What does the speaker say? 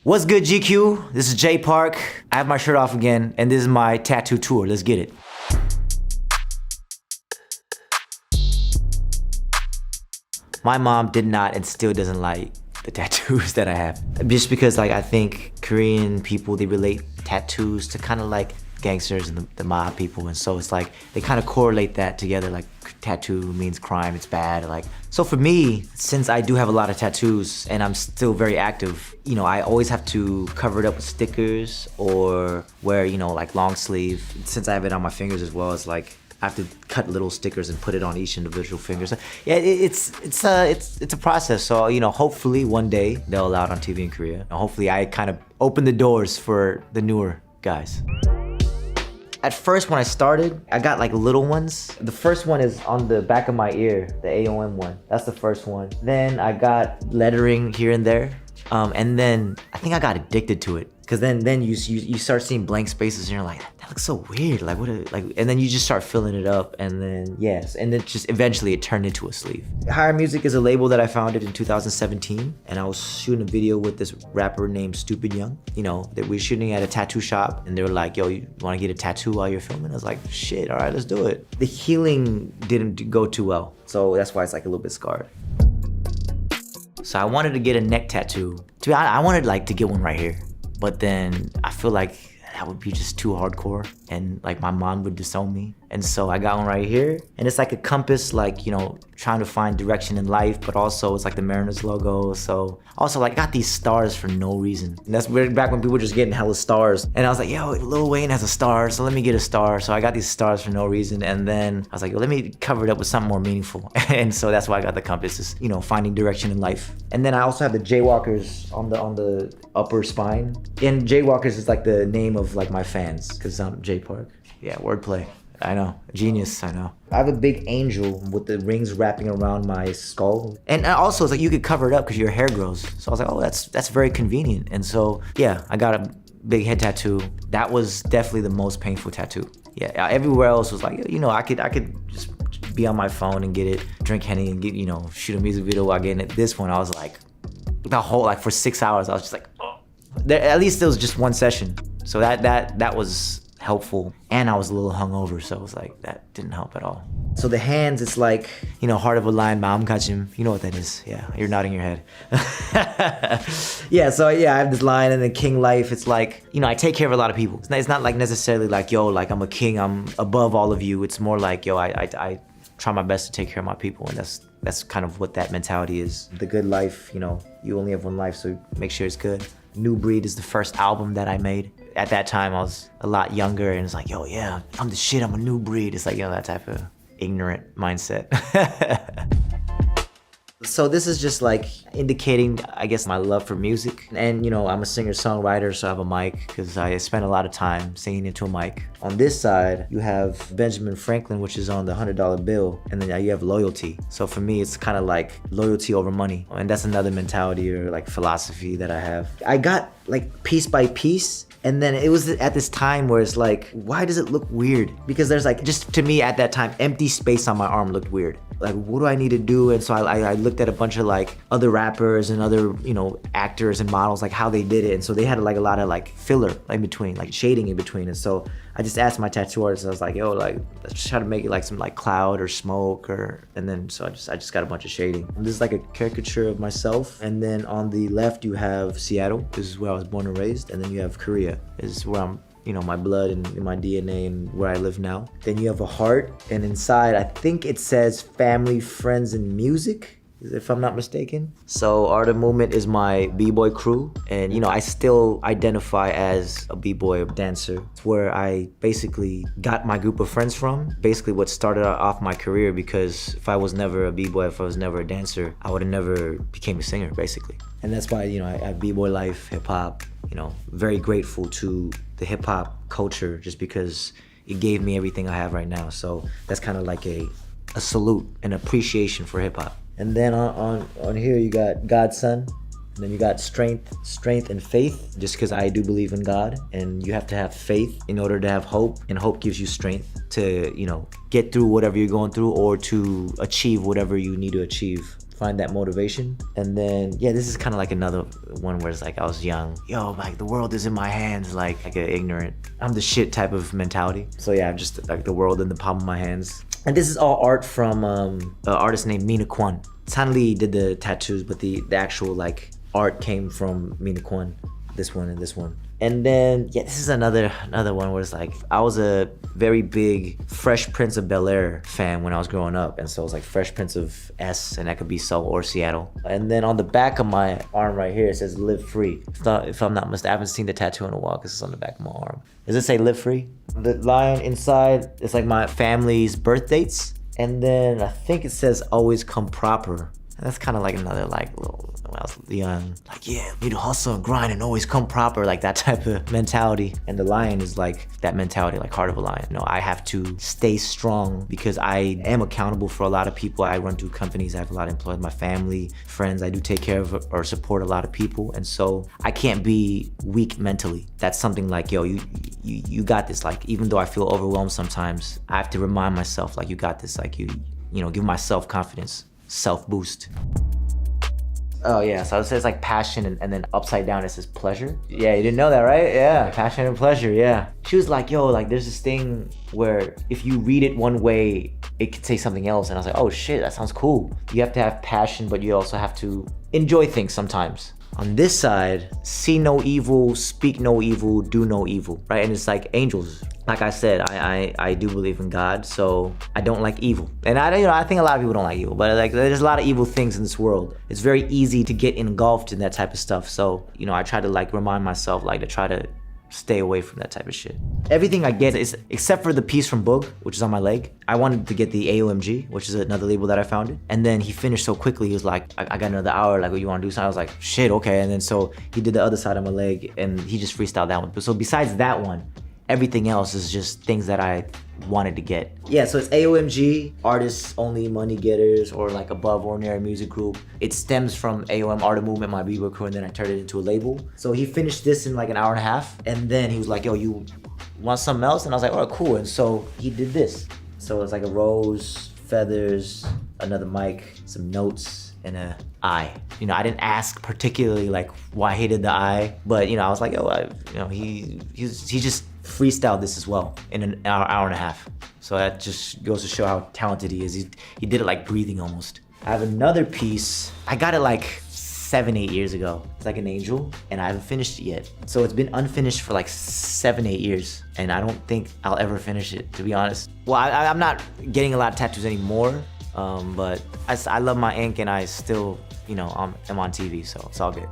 What's good, GQ? This is Jay Park. I have my shirt off again, and this is my tattoo tour. Let's get it. My mom did not and still doesn't like the tattoos that I have. Just because I think Korean people, they relate tattoos to kind of like gangsters and the mob people, and so it's like they kind of correlate that together, like tattoo means crime, it's bad. So for me, since I do have a lot of tattoos and I'm still very active, I always have to cover it up with stickers or wear, like long sleeve. Since I have it on my fingers as well, it's like I have to cut little stickers and put it on each individual finger. So yeah, it's a process. So hopefully one day they'll allow it on TV in Korea. And hopefully I kind of open the doors for the newer guys. At first when I started, I got like little ones. The first one is on the back of my ear, the AOM one. That's the first one. Then I got lettering here and there. And then I think I got addicted to it. Cause then you start seeing blank spaces and you're like, that looks so weird. And then you just start filling it up, and then and then just eventually it turned into a sleeve. Higher Music is a label that I founded in 2017, and I was shooting a video with this rapper named Stupid Young. That we were shooting at a tattoo shop, and they were like, yo, you wanna get a tattoo while you're filming? I was like, shit, all right, let's do it. The healing didn't go too well, so that's why it's like a little bit scarred. So I wanted to get a neck tattoo. To be honest, I wanted to get one right here. But then I feel like that would be just too hardcore, and like my mom would disown me. And so I got one right here, and it's like a compass, trying to find direction in life, but also it's like the Mariners logo. So also I got these stars for no reason. And that's back when people were just getting hella stars. And I was like, yo, Lil Wayne has a star, so let me get a star. So I got these stars for no reason. And then I was like, let me cover it up with something more meaningful. And so that's why I got the compass, is, finding direction in life. And then I also have the Jaywalkers on the upper spine. And Jaywalkers is like the name of like my fans, because I'm Jay Park. Yeah, wordplay. I know, genius, I know. I have a big angel with the rings wrapping around my skull. And also it's like you could cover it up because your hair grows. So I was like, oh, that's very convenient. And so, yeah, I got a big head tattoo. That was definitely the most painful tattoo. Yeah, everywhere else was like, I could just be on my phone and get it, drink Henny and get, shoot a music video while getting it. This one, I was like, the whole, for 6 hours, I was just like, oh. At least it was just one session. So that was helpful, and I was a little hungover, so it was like, that didn't help at all. So the hands, it's like, heart of a lion, maumgajim. You know what that is? Yeah, you're nodding your head. So I have this lion, and then king life. It's like, I take care of a lot of people. It's not like necessarily like, yo, like I'm a king, I'm above all of you. It's more like, yo, I try my best to take care of my people, and that's kind of what that mentality is. The good life, you only have one life, so make sure it's good. New Breed is the first album that I made. At that time, I was a lot younger, and it's like, yo, yeah, I'm the shit, I'm a new breed. It's like, that type of ignorant mindset. So this is just like indicating, I guess, my love for music. And I'm a singer-songwriter, so I have a mic because I spend a lot of time singing into a mic. On this side, you have Benjamin Franklin, which is on the $100 bill, and then you have loyalty. So for me, it's kind of like loyalty over money. And that's another mentality or like philosophy that I have. I got like piece by piece. And then it was at this time where it's like, why does it look weird? Because there's like, just to me at that time, empty space on my arm looked weird. Like, what do I need to do? And so I looked at a bunch of like other rappers and other, actors and models, like how they did it. And so they had like a lot of like filler in between, like shading in between. And so I just asked my tattoo artist, I was like, yo, like, let's try to make it like some like cloud or smoke and then so I just got a bunch of shading. And this is like a caricature of myself. And then on the left, you have Seattle. This is where I was born and raised. And then you have Korea. This is where I'm, my blood and my DNA and where I live now. Then you have a heart, and inside, I think it says family, friends, and music, if I'm not mistaken. So Art of Movement is my b-boy crew, and I still identify as a b-boy dancer. It's where I basically got my group of friends from. Basically what started off my career, because if I was never a b-boy, if I was never a dancer, I would have never became a singer, basically. And that's why, I have b-boy life, hip-hop, very grateful to the hip-hop culture just because it gave me everything I have right now. So that's kind of like a salute, an appreciation for hip-hop. And then on here you got Godson, and then you got strength and faith, just because I do believe in God, and you have to have faith in order to have hope, and hope gives you strength to, get through whatever you're going through or to achieve whatever you need to achieve find that motivation. And then, yeah, this is kind of like another one where it's like I was young. Yo, like the world is in my hands, like an ignorant, I'm the shit type of mentality. So yeah, I'm just like the world in the palm of my hands. And this is all art from an artist named Mina Kwan. Tan Lee did the tattoos, but the actual like art came from Mina Kwan. This one and this one. And then, yeah, this is another one where it's like, I was a very big Fresh Prince of Bel-Air fan when I was growing up. And so it's like Fresh Prince of S, and that could be Seoul or Seattle. And then on the back of my arm right here, it says live free. If I'm not mistaken, I haven't seen the tattoo in a while because it's on the back of my arm. Does it say live free? The lion inside, it's like my family's birth dates. And then I think it says always come proper. And that's kind of like another like little, when I was young, like, yeah, need to hustle and grind and always come proper, like that type of mentality. And the lion is like that mentality, like heart of a lion. You know, I have to stay strong because I am accountable for a lot of people. I run 2 companies, I have a lot of employees, my family, friends. I do take care of or support a lot of people. And so I can't be weak mentally. That's something like, yo, you got this. Like, even though I feel overwhelmed sometimes, I have to remind myself, like, you got this. Like, you know, give myself confidence, self-boost. Oh yeah, so it says like passion and then upside down it says pleasure. Yeah, you didn't know that, right? Yeah, passion and pleasure, yeah. She was like, yo, like there's this thing where if you read it one way, it could say something else. And I was like, oh shit, that sounds cool. You have to have passion, but you also have to enjoy things sometimes. On this side, see no evil, speak no evil, do no evil, right? And it's like angels. Like I said, I do believe in God, so I don't like evil. And I think a lot of people don't like evil, but like there's a lot of evil things in this world. It's very easy to get engulfed in that type of stuff. So, I try to like remind myself like to try to stay away from that type of shit. Everything I get is, except for the piece from Boog, which is on my leg, I wanted to get the AOMG, which is another label that I founded. And then he finished so quickly, he was like, I got another hour, like, what, you wanna do something? I was like, shit, okay. And then so he did the other side of my leg and he just freestyled that one. So besides that one, everything else is just things that I wanted to get. Yeah, so it's AOMG, Artists Only Money Getters, or like Above Ordinary Music Group. It stems from AOM, Art of Movement, my b-boy crew, and then I turned it into a label. So he finished this in like an hour and a half, and then he was like, yo, you want something else? And I was like, all right, cool. And so he did this. So it's like a rose, feathers, another mic, some notes, and a eye. I didn't ask particularly like why he did the eye, but I was like, oh, he just freestyled this as well in an hour and a half. So that just goes to show how talented he is. He did it like breathing almost. I have another piece. I got it like 7-8 years ago. It's like an angel and I haven't finished it yet. So it's been unfinished for like 7-8 years and I don't think I'll ever finish it, to be honest. Well, I'm not getting a lot of tattoos anymore, but I love my ink and I still, I'm on TV, so it's all good.